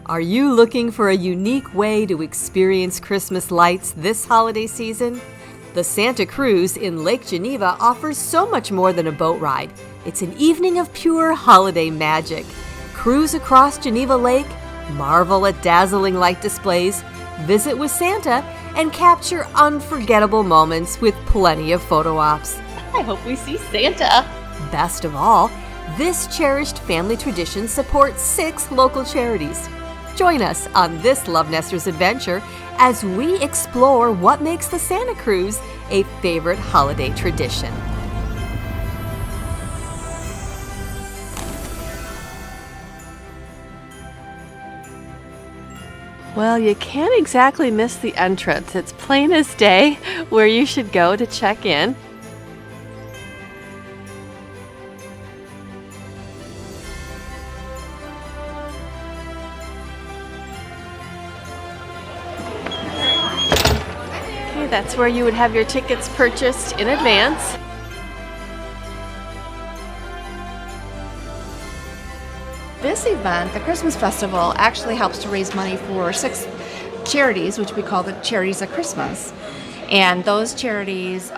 Are you looking for a unique way to experience Christmas lights this holiday season? The Santa Cruise in Lake Geneva offers so much more than a boat ride. It's an evening of pure holiday magic. Cruise across Geneva Lake, marvel at dazzling light displays, visit with Santa, and capture unforgettable moments with plenty of photo ops. I hope we see Santa. Best of all, this cherished family tradition supports 6 local charities. Join us on this LoveNesters adventure as we explore what makes the Santa Cruise a favorite holiday tradition. Well, you can't exactly miss the entrance. It's plain as day where you should go to check in. Okay, that's where you would have your tickets purchased in advance. This event, the Christmas Festival, actually helps to raise money for 6 charities, which we call the Charities of Christmas. And those charities,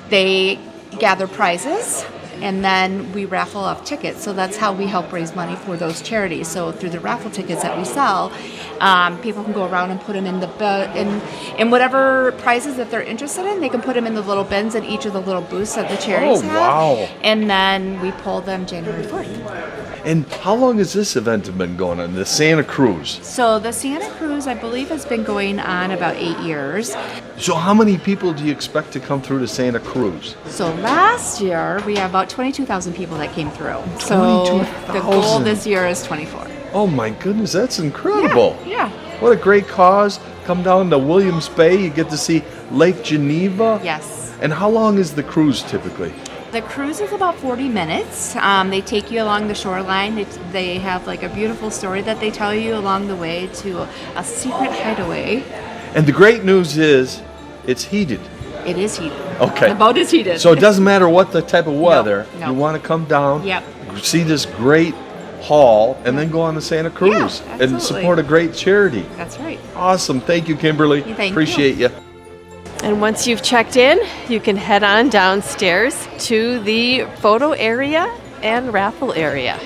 they gather prizes, and then we raffle off tickets. So that's how we help raise money for those charities. So through the raffle tickets that we sell, people can go around and put them in whatever prizes that they're interested in. They can put them in the little bins at each of the little booths that the charities have. Wow. And then we pull them January 4th. And how long has this event been going on, the Santa Cruise? So the Santa Cruise, I believe, has been going on about 8 years. So how many people do you expect to come through the Santa Cruise? So last year, we have about 22,000 people that came through. So 22,000. the goal this year is 24. Oh my goodness, that's incredible. Yeah. What a great cause. Come down to Williams Bay, you get to see Lake Geneva. Yes. And how long is the cruise typically? The cruise is about 40 minutes. They take you along the shoreline. They have like a beautiful story that they tell you along the way to a secret hideaway. And the great news is, it's heated. It is heated. Okay. The boat is heated. So it doesn't matter what the type of weather. No. You want to come down, Yep. see this great hall, and then go on the Santa Cruise and absolutely. support a great charity. That's right. Awesome. Thank you, Kimberly. Thank Appreciate you. And once you've checked in, you can head on downstairs to the photo area and raffle area.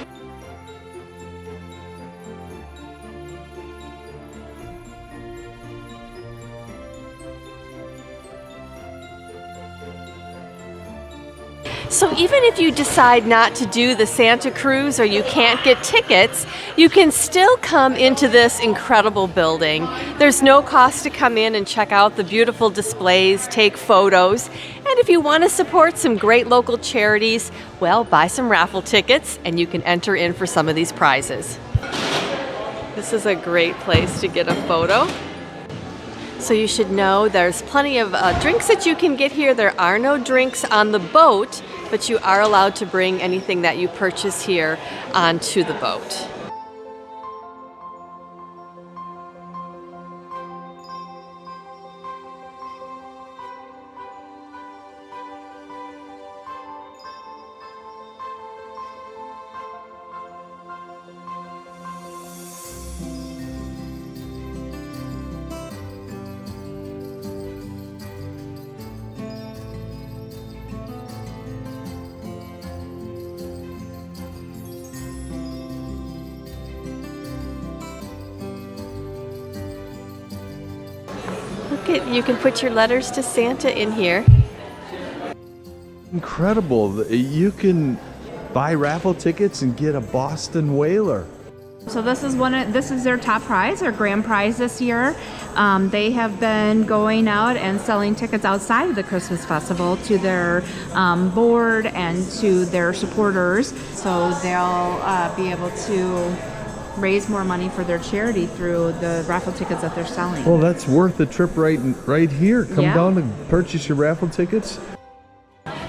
So even if you decide not to do the Santa Cruise or you can't get tickets, you can still come into this incredible building. There's no cost to come in and check out the beautiful displays, take photos, and if you want to support some great local charities, well, buy some raffle tickets and you can enter in for some of these prizes. This is a great place to get a photo. So you should know there's plenty of drinks that you can get here. There are no drinks on the boat, but you are allowed to bring anything that you purchase here onto the boat. You can put your letters to Santa in here. Incredible. You can buy raffle tickets and get a Boston whaler. So this is their top prize, their grand prize this year. They have been going out and selling tickets outside of the Christmas festival to their board and to their supporters. So they'll be able to raise more money for their charity through the raffle tickets that they're selling. Well, that's worth the trip right here. Come Yeah. down and purchase your raffle tickets.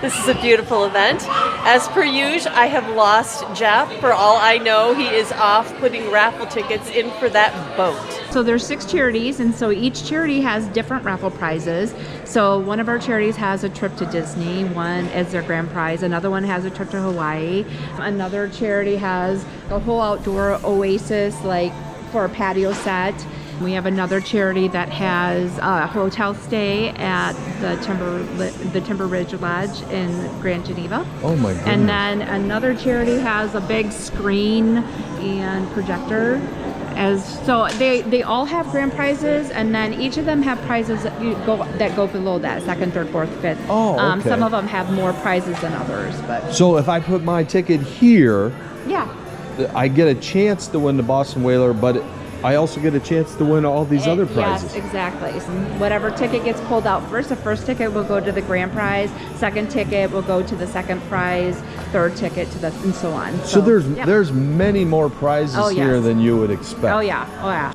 This is a beautiful event. As per usual, I have lost Jeff. For all I know, he is off putting raffle tickets in for that boat. So there's 6 charities, and so each charity has different raffle prizes. So one of our charities has a trip to Disney, one is their grand prize. Another one has a trip to Hawaii. Another charity has a whole outdoor oasis, like for a patio set. We have another charity that has a hotel stay at the Timber Ridge Lodge in Grand Geneva. Oh my goodness. And then another charity has a big screen and projector. So they all have grand prizes, and then each of them have prizes that go below that, second, third, fourth, fifth. Oh, okay. Some of them have more prizes than others, but So if I put my ticket here, yeah. I get a chance to win the Boston Whaler, but I also get a chance to win all these other prizes. Yes, exactly. So whatever ticket gets pulled out first, the first ticket will go to the grand prize, second ticket will go to the second prize, third ticket to the, and so on. So there's many more prizes Oh, here yes. than you would expect. Oh yeah, oh yeah.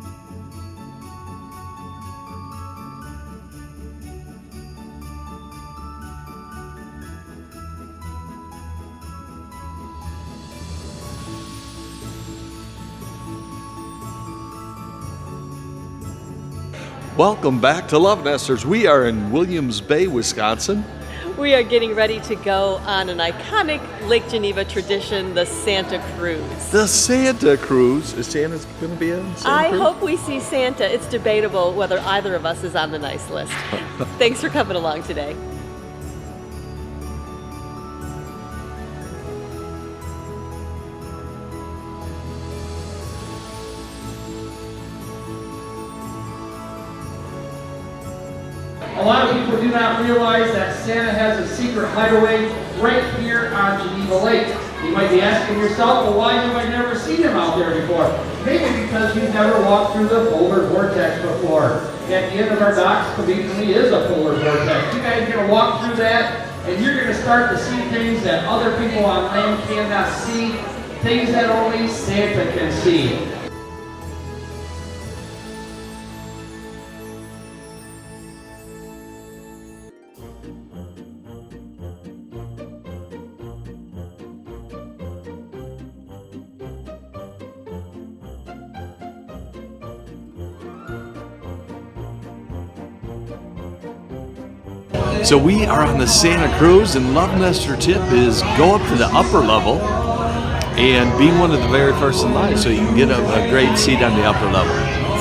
Welcome back to LoveNesters. We are in Williams Bay, Wisconsin. We are getting ready to go on an iconic Lake Geneva tradition, the Santa Cruise. The Santa Cruise. Is Santa going to be on Santa I Cruise? hope we see Santa. It's debatable whether either of us is on the nice list. Thanks for coming along today. A lot of people do not realize that Santa has a secret hideaway right here on Geneva Lake. You might be asking yourself, well, why have I never seen him out there before? Maybe because you've never walked through the polar vortex before. At the end of our docks, conveniently is a polar vortex. You guys are going to walk through that, and you're going to start to see things that other people on land cannot see, things that only Santa can see. So we are on the Santa Cruise, and LoveNester tip is go up to the upper level and be one of the very first in line so you can get a great seat on the upper level.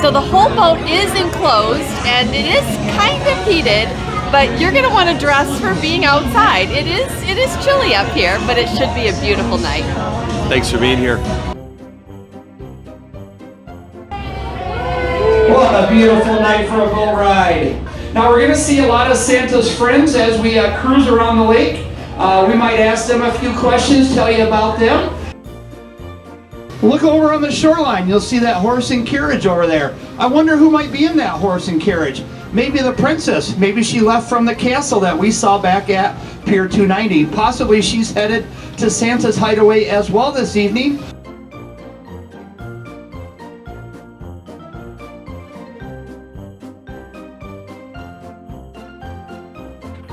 So the whole boat is enclosed and it is kind of heated, but you're going to want to dress for being outside. It is chilly up here, but it should be a beautiful night. Thanks for being here. What a beautiful night for a boat ride. Now we're going to see a lot of Santa's friends as we cruise around the lake. We might ask them a few questions, tell you about them. Look over on the shoreline, you'll see that horse and carriage over there. I wonder who might be in that horse and carriage. Maybe the princess, maybe she left from the castle that we saw back at Pier 290. Possibly she's headed to Santa's hideaway as well this evening.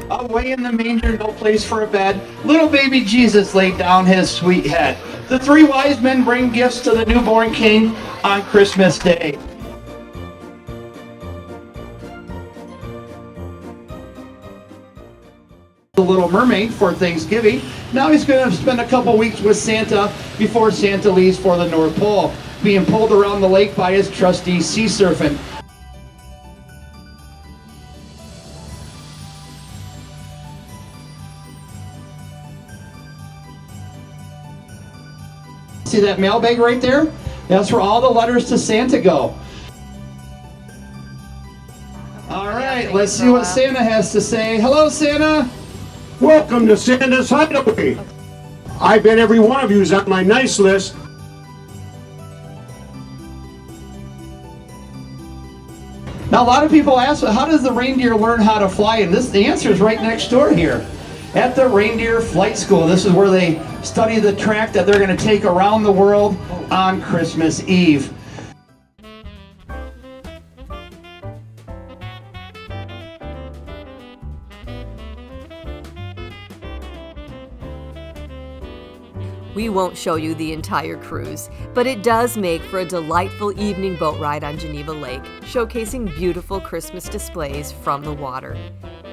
Away in the manger, no place for a bed, little baby Jesus laid down his sweet head. The three wise men bring gifts to the newborn king on Christmas Day. The Little Mermaid for Thanksgiving. Now he's going to spend a couple weeks with Santa before Santa leaves for the North Pole, being pulled around the lake by his trusty sea serpent. See that mailbag right there? That's where all the letters to Santa go. All right, let's see what Santa has to say. Hello, Santa. Welcome to Santa's Hideaway. I bet every one of you is on my nice list. Now, a lot of people ask, how does the reindeer learn how to fly? And the answer is right next door here. At the Reindeer Flight School. This is where they study the track that they're going to take around the world on Christmas Eve. We won't show you the entire cruise, but it does make for a delightful evening boat ride on Geneva Lake, showcasing beautiful Christmas displays from the water.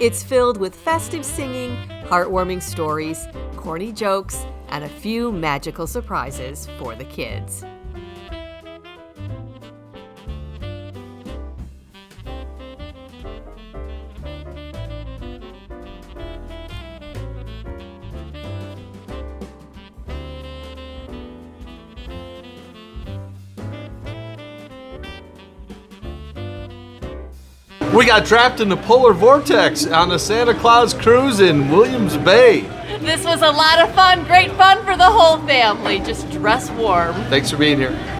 It's filled with festive singing, heartwarming stories, corny jokes, and a few magical surprises for the kids. We got trapped in the polar vortex on the Santa Claus cruise in Williams Bay. This was a lot of fun, great fun for the whole family. Just dress warm. Thanks for being here.